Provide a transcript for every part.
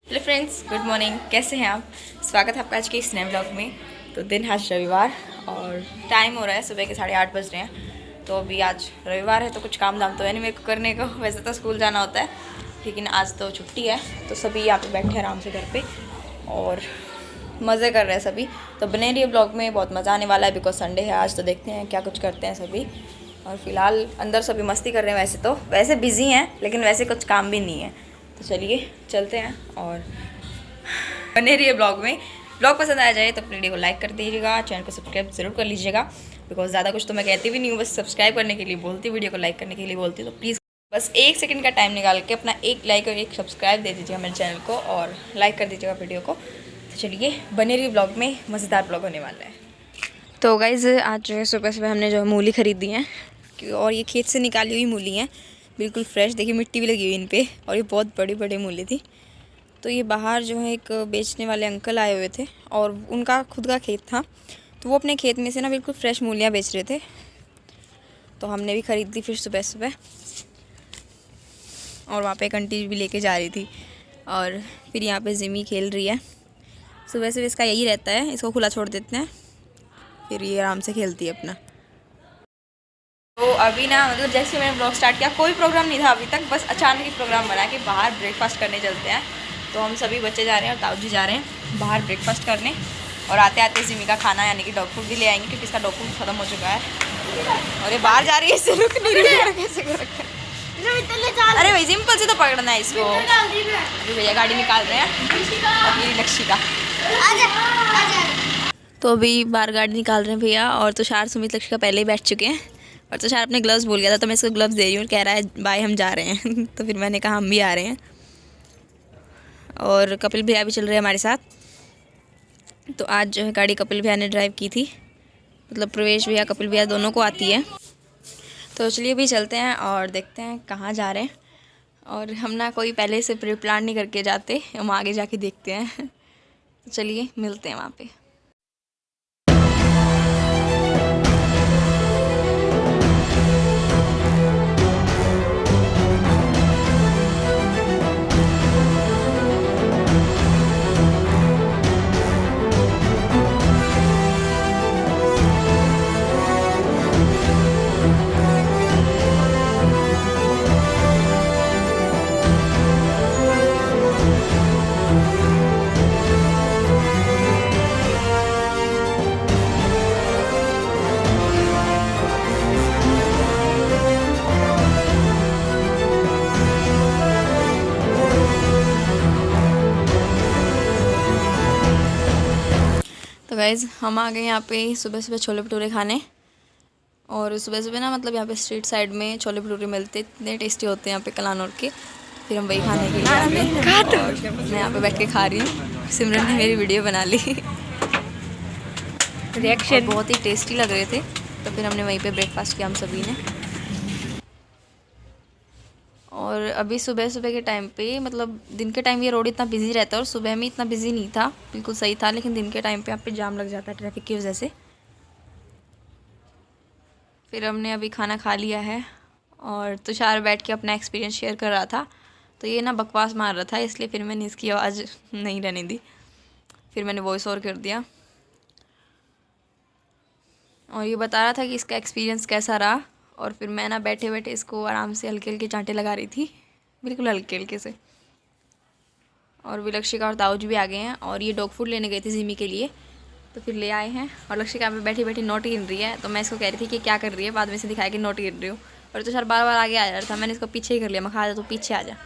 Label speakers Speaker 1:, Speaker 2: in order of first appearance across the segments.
Speaker 1: Hello friends, good morning. कैसे हैं आप? स्वागत है आपका आज के इस नए ब्लॉग में। तो दिन आज रविवार और टाइम हो रहा है सुबह के 8:30 बज रहे हैं। तो अभी आज रविवार है तो कुछ काम धाम तो है नहीं मेरे को करने को। वैसे तो स्कूल जाना होता है लेकिन आज तो छुट्टी है, तो सभी यहाँ पे बैठे हैं आराम से घर पे और मज़े कर रहे हैं सभी। तो बने रहिए ब्लॉग में, बहुत मज़ा आने वाला है बिकॉज संडे है आज। तो देखते हैं क्या कुछ करते हैं सभी। और फिलहाल अंदर सभी मस्ती कर रहे हैं। वैसे बिज़ी हैं लेकिन वैसे कुछ काम भी नहीं है। तो चलिए चलते हैं और बने रहिए ब्लॉग में। ब्लॉग पसंद आ जाए तो अपने वीडियो को लाइक कर दीजिएगा, चैनल को सब्सक्राइब जरूर कर लीजिएगा बिकॉज ज़्यादा कुछ तो मैं कहती भी नहीं हूँ, बस सब्सक्राइब करने के लिए बोलती, वीडियो को लाइक करने के लिए बोलती। तो प्लीज़ बस 1 सेकंड का टाइम निकाल के अपना एक लाइक और एक सब्सक्राइब दे दीजिएगा मेरे चैनल को और लाइक कर दीजिएगा वीडियो को। तो चलिए बने रहिए ब्लॉग में, मज़ेदार ब्लॉग होने वाला है। तो गाइज़ आज जो है सुबह सुबह हमने जो मूली ख़रीदी है और ये खेत से निकाली हुई मूली हैं, बिल्कुल फ्रेश। देखिए मिट्टी भी लगी हुई इन पे और ये बहुत बड़ी बड़ी मूली थी। तो ये बाहर जो है एक बेचने वाले अंकल आए हुए थे और उनका खुद का खेत था, तो वो अपने खेत में से ना बिल्कुल फ्रेश मूलियाँ बेच रहे थे। तो हमने भी ख़रीद ली फिर सुबह सुबह। और वहाँ पे एक आंटी भी लेके जा रही थी और फिर यहाँ पे जिमी खेल रही है। सुबह सुबह इसका यही रहता है, इसको खुला छोड़ देते हैं फिर ये आराम से खेलती है अपना। तो अभी ना मतलब जैसे मैंने ब्लॉग स्टार्ट किया कोई प्रोग्राम नहीं था अभी तक, बस अचानक ही प्रोग्राम बना कि बाहर ब्रेकफास्ट करने चलते हैं। तो हम सभी बच्चे जा रहे हैं और ताऊ जी जा रहे हैं बाहर ब्रेकफास्ट करने और आते आते जिमी का खाना यानी कि डॉग फूड भी ले आएंगे क्योंकि इसका डॉग फूड ख़त्म हो चुका है और ये बाहर जा रही है, इससे रुक नहीं रही है। कैसे कर रखा है? अरे भाई सिंपल से तो पकड़ना है इसको। अभी भैया गाड़ी निकाल रहे हैं और मेरी लक्ष्मी का। तो अभी बाहर गाड़ी निकाल रहे हैं भैया और तुषार सुमित लक्ष्मी का पहले ही बैठ चुके हैं और तुषार अपने ग्लव्स भूल गया था तो मैं इसको ग्लव्स दे रही हूँ, कह रहा है बाय हम जा रहे हैं। तो फिर मैंने कहा हम भी आ रहे हैं और कपिल भैया भी चल रहे हैं हमारे साथ। तो आज जो है गाड़ी कपिल भैया ने ड्राइव की थी, मतलब प्रवेश भैया कपिल भैया दोनों को आती है। तो चलिए भी चलते हैं और देखते हैं कहाँ जा रहे हैं। और हम ना कोई पहले से प्री प्लान नहीं करके जाते, हम आगे जाके देखते हैं। तो चलिए मिलते हैं वहाँ पे। तो गाइज़ हम आ गए यहाँ पे सुबह सुबह छोले भटूरे खाने। और सुबह सुबह ना मतलब यहाँ पे स्ट्रीट साइड में छोले भटूरे मिलते, इतने टेस्टी होते हैं यहाँ पे कलानौर के। फिर हम वही खाने के लिए आ गए और मैं यहाँ पे बैठ के खा रही हूँ। सिमरन ने मेरी वीडियो बना ली। रिएक्शन बहुत ही टेस्टी लग रहे थे तो फिर हमने वहीं पे ब्रेकफास्ट किया हम सभी ने। और अभी सुबह सुबह के टाइम पे मतलब दिन के टाइम ये रोड इतना बिजी रहता है और सुबह में इतना बिजी नहीं था, बिल्कुल सही था। लेकिन दिन के टाइम पे यहाँ पे जाम लग जाता है ट्रैफिक की वजह से। फिर हमने अभी खाना खा लिया है और तुषार बैठ के अपना एक्सपीरियंस शेयर कर रहा था। तो ये ना बकवास मार रहा था इसलिए फिर मैंने इसकी आवाज़ नहीं रहने दी, फिर मैंने वॉइस ओवर कर दिया। और ये बता रहा था कि इसका एक्सपीरियंस कैसा रहा। और फिर मैं ना बैठे बैठे इसको आराम से हल्के हल्के चांटे लगा रही थी, बिल्कुल हल्के हल्के से। और विलक्षिका और ताऊज भी आ गए हैं और ये डॉग फूड लेने गए थे जिमी के लिए, तो फिर ले आए हैं। और लक्षिका पे बैठी बैठी नोट गिन रही है, तो मैं इसको कह रही थी कि क्या कर रही है, बाद में से दिखाया कि नोट गिन रही हूँ। और तो सर बार बार आगे आ जा रहा था, मैंने इसको पीछे ही कर लिया, मैं खा जा तो पीछे आ जा।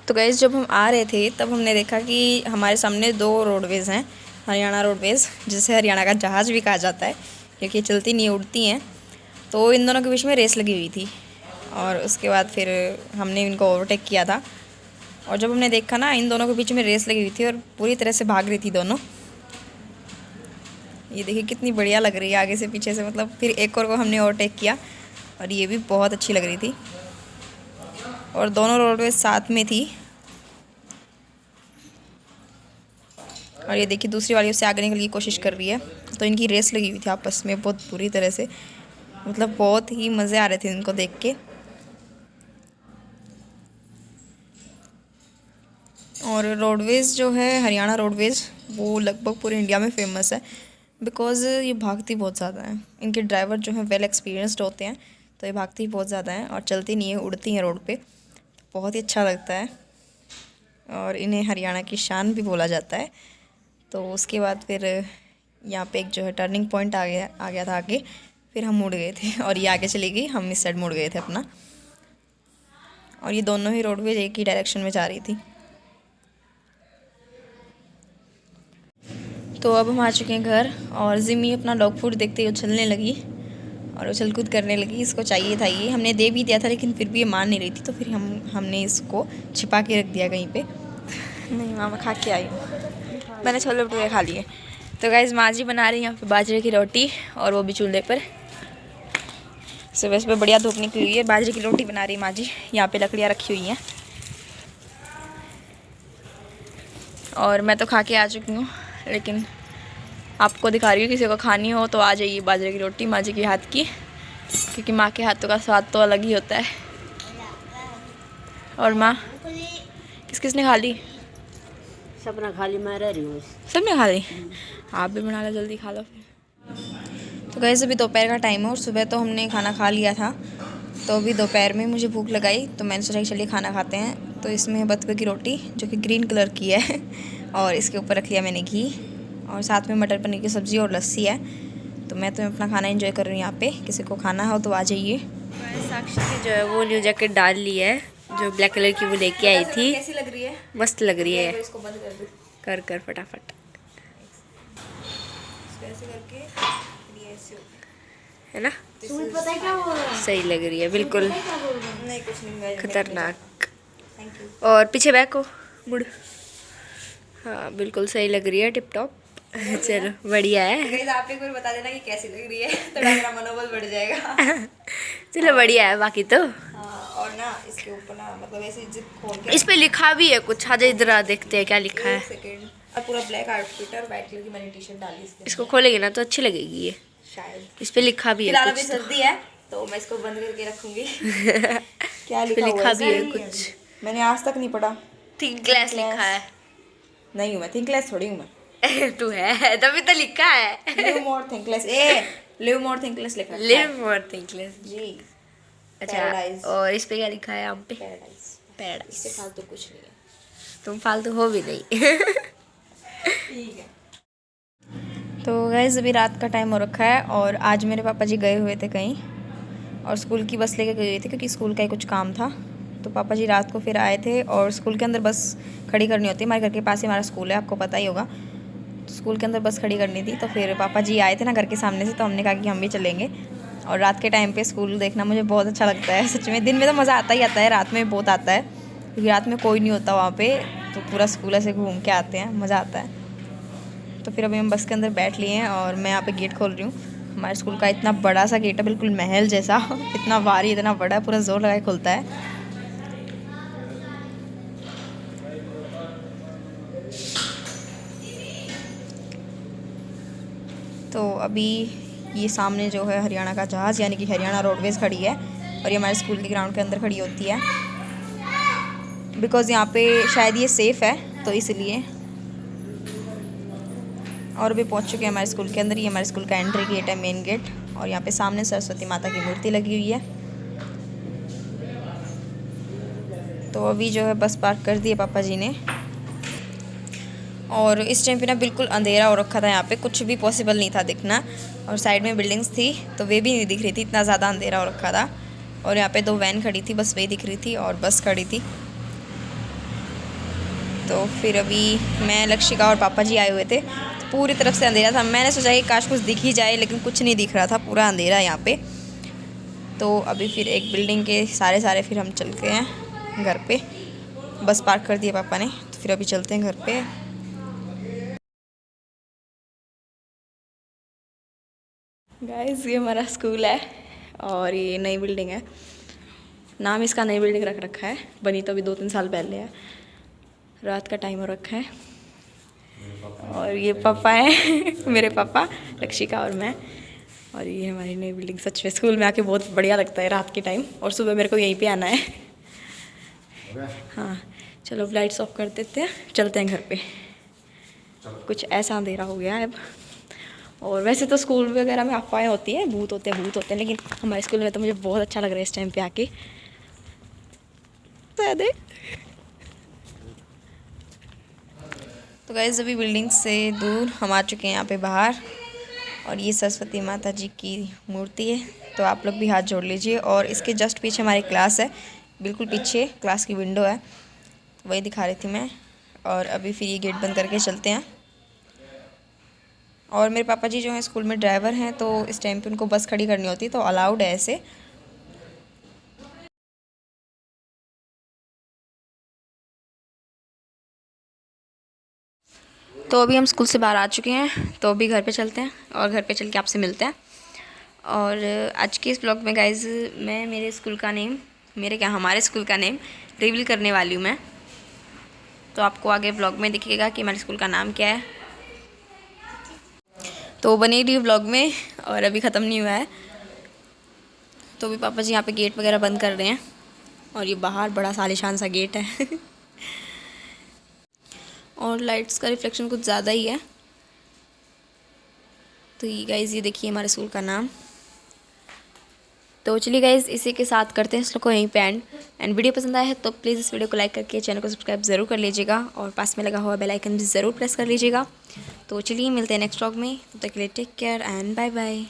Speaker 1: तो गाइस जब हम आ रहे थे तब हमने देखा कि हमारे सामने 2 रोडवेज़ हैं, हरियाणा रोडवेज़, जिसे हरियाणा का जहाज़ भी कहा जाता है क्योंकि चलती नहीं उड़ती हैं। तो इन दोनों के बीच में रेस लगी हुई थी और उसके बाद फिर हमने इनको ओवरटेक किया था। और जब हमने देखा ना इन दोनों के बीच में रेस लगी हुई थी और पूरी तरह से भाग रही थी दोनों। ये देखिए कितनी बढ़िया लग रही है आगे से पीछे से, मतलब फिर एक और को हमने ओवरटेक किया और ये भी बहुत अच्छी लग रही थी। और दोनों रोडवेज साथ में थी। और ये देखिए दूसरी वाली उससे आगे निकलने की कोशिश कर रही है। तो इनकी रेस लगी हुई थी आपस में बहुत बुरी तरह से, मतलब बहुत ही मज़े आ रहे थे इनको देख के। और रोडवेज़ जो है हरियाणा रोडवेज़ वो लगभग पूरे इंडिया में फेमस है, बिकॉज़ ये भागती बहुत ज़्यादा है। इनके ड्राइवर जो हैं वेल एक्सपीरियंस्ड होते हैं, तो ये भागती बहुत ज़्यादा हैं और चलती नहीं है, उड़ती हैं रोड पे। बहुत ही अच्छा लगता है और इन्हें हरियाणा की शान भी बोला जाता है। तो उसके बाद फिर यहाँ पे एक जो है टर्निंग पॉइंट आ गया था आगे, फिर हम मुड़ गए थे और ये आगे चली गई, हम इस साइड मुड़ गए थे अपना। और ये दोनों ही रोडवेज एक ही डायरेक्शन में जा रही थी। तो अब हम आ चुके हैं घर और जिमी अपना डॉग फूड देखते ही उछलने लगी और उछल कूद करने लगी। इसको चाहिए था, ये हमने दे भी दिया था लेकिन फिर भी ये मान नहीं रही थी, तो फिर हमने इसको छिपा के रख दिया कहीं पे। नहीं मामा खा के आई हूँ, मैंने छोले भटूरे खा लिए। तो गाइस माँ जी बना रही हैं यहाँ पे बाजरे की रोटी और वो भी चूल्हे पर। सुबह सुबह बढ़िया धूप निकली हुई है, बाजरे की रोटी बना रही माँ जी। यहाँ पे लकड़ियाँ रखी हुई हैं और मैं तो खा के आ चुकी हूँ, लेकिन आपको दिखा रही हूँ, किसी को खानी हो तो आ जाइए बाजरे की रोटी माँ जी के हाथ की, क्योंकि माँ के हाथों का स्वाद तो अलग ही होता है। और माँ किसने खा ली?
Speaker 2: सबने खा ली, मैं रह रही हूँ।
Speaker 1: सबने खा ली? आप भी बना लो, जल्दी खा लो फिर। तो गैस अभी दोपहर का टाइम है और सुबह तो हमने खाना खा लिया था, तो अभी दोपहर में मुझे भूख लगाई तो मैंने सोचा कि चलिए खाना खाते हैं। तो इसमें है बथुए की रोटी जो कि ग्रीन कलर की है और इसके ऊपर रख लिया मैंने घी और साथ में मटर पनीर की सब्ज़ी और लस्सी है। तो मैं तो अपना खाना एंजॉय कर रही हूँ यहाँ पे, किसी को खाना हो तो आ जाइए।
Speaker 2: साक्षी ने जो है वो न्यू जैकेट डाल ली है, जो ब्लैक कलर की वो लेके आई थी।
Speaker 1: कैसी लग रही है?
Speaker 2: मस्त लग रही है।
Speaker 1: इसको बंद कर दो,
Speaker 2: कर फटाफट
Speaker 1: ऐसे करके
Speaker 2: है ना, सही लग रही है बिल्कुल।
Speaker 1: नहीं कुछ नहीं,
Speaker 2: खतरनाक।
Speaker 1: Thank you.
Speaker 2: और पीछे बैक हो, मुड़। हाँ बिल्कुल सही लग रही है, टिप टॉप। चलो बढ़िया है।
Speaker 1: आप एक बार बता देना कि कैसी लग रही है, तो मेरा मनोबल बढ़ जाएगा।
Speaker 2: चलो बढ़िया है बाकी तो।
Speaker 1: और ना इसके ऊपर ना मतलब ऐसे जिप खोल के
Speaker 2: इस पे लिखा भी है कुछ, आजा इधर देखते हैं क्या लिखा है।
Speaker 1: सेकंड, और पूरा ब्लैक आउटफिट और वाइट कलर की मैंने टी शर्ट डाली इसके।
Speaker 2: इसको खोलेंगे ना तो अच्छी लगेगी ये,
Speaker 1: शायद।
Speaker 2: इस पे लिखा भी है
Speaker 1: फिलहाल
Speaker 2: कुछ
Speaker 1: अभी सर्दी है तो मैं इसको बंद करके रखूंगी। क्या
Speaker 2: लिखा भी है कुछ,
Speaker 1: मैंने आज तक नहीं पढ़ा।
Speaker 2: थिंक ग्लास लिखा है।
Speaker 1: नहीं हूँ मैं थिंक लेस, थोड़ी हूँ मैं।
Speaker 2: तू है तभी तो लिखा है।
Speaker 1: लिव मोर थिंक लेस, ए लिव मोर थिंक लेस लिखा है।
Speaker 2: लिव मोर थिंक लेस
Speaker 1: जी।
Speaker 2: अच्छा,
Speaker 1: Paradise।
Speaker 2: और इस पे क्या लिखा है? आप पे
Speaker 1: पैराडाइज। इससे फालतू कुछ नहीं है।
Speaker 2: तुम फालतू हो भी नहीं।
Speaker 1: ठीक है। तो गाइस अभी रात का टाइम हो रखा है और आज मेरे पापा जी गए हुए थे कहीं और स्कूल की बस लेके गए थे क्योंकि स्कूल का ही कुछ काम था। तो पापा जी रात को फिर आए थे और स्कूल के अंदर बस खड़ी करनी होती है, हमारे घर के पास ही हमारा स्कूल है, आपको पता ही होगा। तो स्कूल के अंदर बस खड़ी करनी थी, तो फिर पापा जी आए थे ना घर के सामने से, तो हमने कहा कि हम भी चलेंगे। और रात के टाइम पे स्कूल देखना मुझे बहुत अच्छा लगता है सच में। दिन में तो मज़ा आता ही आता है, रात में बहुत आता है क्योंकि रात में कोई नहीं होता वहाँ पे, तो पूरा स्कूल ऐसे घूम के आते हैं, मज़ा आता है। तो फिर अभी हम बस के अंदर बैठ लिए हैं और मैं यहाँ पे गेट खोल रही हूँ। हमारे स्कूल का इतना बड़ा सा गेट है, बिल्कुल महल जैसा। इतना भारी, इतना बड़ा है, पूरा जोर लगा के खुलता है। तो अभी ये सामने जो है हरियाणा का जहाज़ यानी कि हरियाणा रोडवेज़ खड़ी है और ये हमारे स्कूल के ग्राउंड के अंदर खड़ी होती है, बिकॉज़ यहाँ पे शायद ये सेफ़ है तो इसलिए। और अभी पहुँच चुके हैं हमारे स्कूल के अंदर। ये हमारे स्कूल का एंट्री गेट है, मेन गेट। और यहाँ पे सामने सरस्वती माता की मूर्ति लगी हुई है। तो अभी जो है बस पार्क कर दी है पापा जी ने और इस टाइम पे ना बिल्कुल अंधेरा हो रखा था, यहाँ पे कुछ भी पॉसिबल नहीं था दिखना। और साइड में बिल्डिंग्स थी तो वे भी नहीं दिख रही थी, इतना ज़्यादा अंधेरा हो रखा था। और यहाँ पे 2 वैन खड़ी थी, बस वही दिख रही थी और बस खड़ी थी। तो फिर अभी मैं, लक्षिका और पापा जी आए हुए थे, तो पूरी तरफ से अंधेरा था। मैंने सोचा कि काश कुछ दिख ही जाए, लेकिन कुछ नहीं दिख रहा था, पूरा अंधेरा यहाँ पे। तो अभी फिर एक बिल्डिंग के सारे फिर हम चल गए हैं घर पे। बस पार्क कर दिया पापा ने, तो फिर अभी चलते हैं घर पे। गाइस ये हमारा स्कूल है और ये नई बिल्डिंग है। नाम इसका नई बिल्डिंग रख रखा है, बनी तो अभी 2-3 साल पहले है। रात का टाइम हो रखा है और ये पापा हैं मेरे पापा, लक्षिका और मैं। और ये हमारी नई बिल्डिंग। सच में स्कूल में आके बहुत बढ़िया लगता है रात के टाइम, और सुबह मेरे को यहीं पे आना है। हाँ चलो अब लाइट्स ऑफ कर देते हैं, चलते हैं घर पे। कुछ ऐसा अंधेरा हो गया है अब। और वैसे तो स्कूल वगैरह में अफवाहें होती हैं, भूत होते हैं, लेकिन हमारे स्कूल में तो मुझे बहुत अच्छा लग रहा है इस टाइम पे आके। तो गाइस अभी बिल्डिंग से दूर हम आ चुके हैं यहाँ पे बाहर, और ये सरस्वती माता जी की मूर्ति है, तो आप लोग भी हाथ जोड़ लीजिए। और इसके जस्ट पीछे हमारी क्लास है, बिल्कुल पीछे क्लास की विंडो है, वही दिखा रही थी मैं। और अभी फिर ये गेट बंद करके चलते हैं। और मेरे पापा जी जो हैं स्कूल में ड्राइवर हैं, तो इस टाइम पे उनको बस खड़ी करनी होती है, तो अलाउड है ऐसे। तो अभी हम स्कूल से बाहर आ चुके हैं, तो अभी घर पे चलते हैं और घर पे चल के आपसे मिलते हैं। और आज के इस ब्लॉग में गाइज मैं मेरे स्कूल का नेम, हमारे स्कूल का नेम रिवील करने वाली हूँ मैं। तो आपको आगे ब्लॉग में दिखेगा कि हमारे स्कूल का नाम क्या है। तो बनी रही ब्लॉग में, और अभी ख़त्म नहीं हुआ है। तो अभी पापा जी यहाँ पे गेट वगैरह बंद कर रहे हैं, और ये बाहर बड़ा सालिशान सा गेट है और लाइट्स का रिफ्लेक्शन कुछ ज़्यादा ही है। तो ये गाइज़ ये देखिए हमारे स्कूल का नाम। तो चलिए गाइज़ इसी के साथ करते हैं इस लोग को यहीं पे एंड वीडियो पसंद आया है तो प्लीज़ इस वीडियो को लाइक करके चैनल को सब्सक्राइब ज़रूर कर लीजिएगा, और पास में लगा हुआ बेल आइकन भी ज़रूर प्रेस कर लीजिएगा। तो चलिए मिलते हैं नेक्स्ट व्लॉग में, तब तक के लिए take care and bye bye.